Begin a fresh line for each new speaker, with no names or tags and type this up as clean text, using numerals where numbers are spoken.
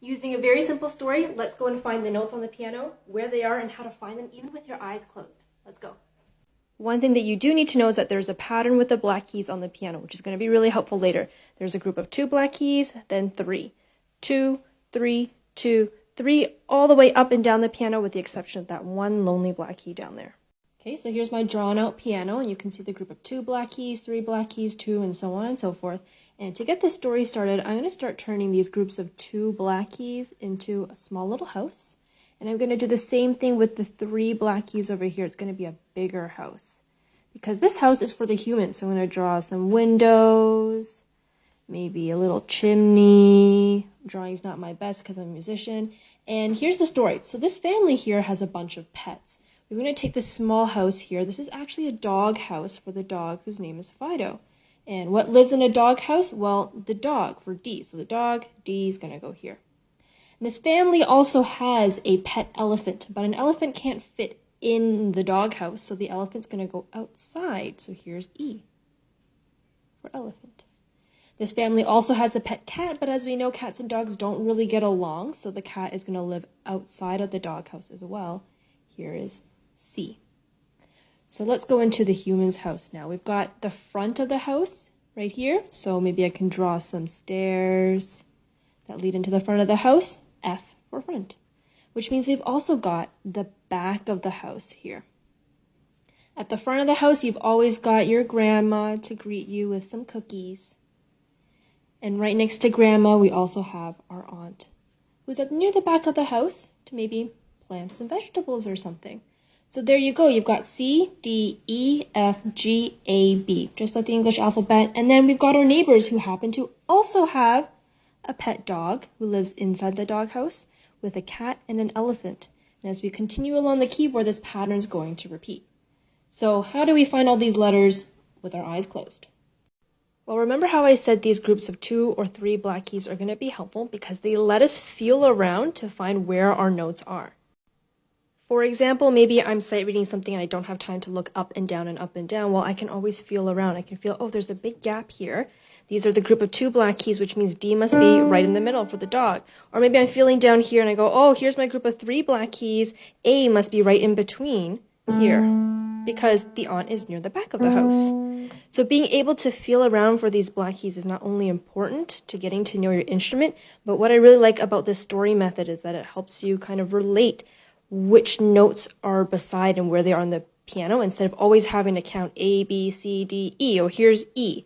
Using a very simple story, let's go and find the notes on the piano, where they are, and how to find them even with your eyes closed. Let's go. One thing that you do need to know is that there's a pattern with the black keys on the piano, which is going to be really helpful later. There's a group of 2 black keys, then 3. 2, 3, 2, 3, all the way up and down the piano with the exception of that one lonely black key down there. Okay, so here's my drawn out piano, and you can see the group of 2 black keys, 3 black keys, 2, and so on and so forth. And to get this story started, I'm going to start turning these groups of 2 black keys into a small little house. And I'm going to do the same thing with the 3 black keys over here. It's going to be a bigger house. Because this house is for the humans, so I'm going to draw some windows, maybe a little chimney. Drawing's not my best because I'm a musician. And here's the story. So this family here has a bunch of pets. We're going to take this small house here. This is actually a dog house for the dog whose name is Fido. And what lives in a dog house? Well, the dog for D. So the dog, D, is going to go here. And this family also has a pet elephant, but an elephant can't fit in the dog house, so the elephant's going to go outside. So here's E for elephant. This family also has a pet cat, but as we know, cats and dogs don't really get along, so the cat is going to live outside of the dog house as well. Here is C. So let's go into the human's house now. We've got the front of the house right here. So maybe I can draw some stairs that lead into the front of the house. F for front. Which means we've also got the back of the house here. At the front of the house, you've always got your grandma to greet you with some cookies. And right next to grandma, we also have our aunt, who's up near the back of the house to maybe plant some vegetables or something. So there you go. You've got C, D, E, F, G, A, B, just like the English alphabet. And then we've got our neighbors who happen to also have a pet dog who lives inside the doghouse with a cat and an elephant. And as we continue along the keyboard, this pattern is going to repeat. So how do we find all these letters with our eyes closed? Well, remember how I said these groups of 2 or 3 black keys are going to be helpful because they let us feel around to find where our notes are. For example, maybe I'm sight reading something and I don't have time to look up and down and up and down. Well, I can always feel around. I can feel, oh, there's a big gap here. These are the group of 2 black keys, which means D must be right in the middle for the dog. Or maybe I'm feeling down here and I go, oh, here's my group of 3 black keys. A must be right in between here because the aunt is near the back of the house. So being able to feel around for these black keys is not only important to getting to know your instrument, but what I really like about this story method is that it helps you kind of relate which notes are beside and where they are on the piano instead of always having to count A, B, C, D, E. Oh, here's E.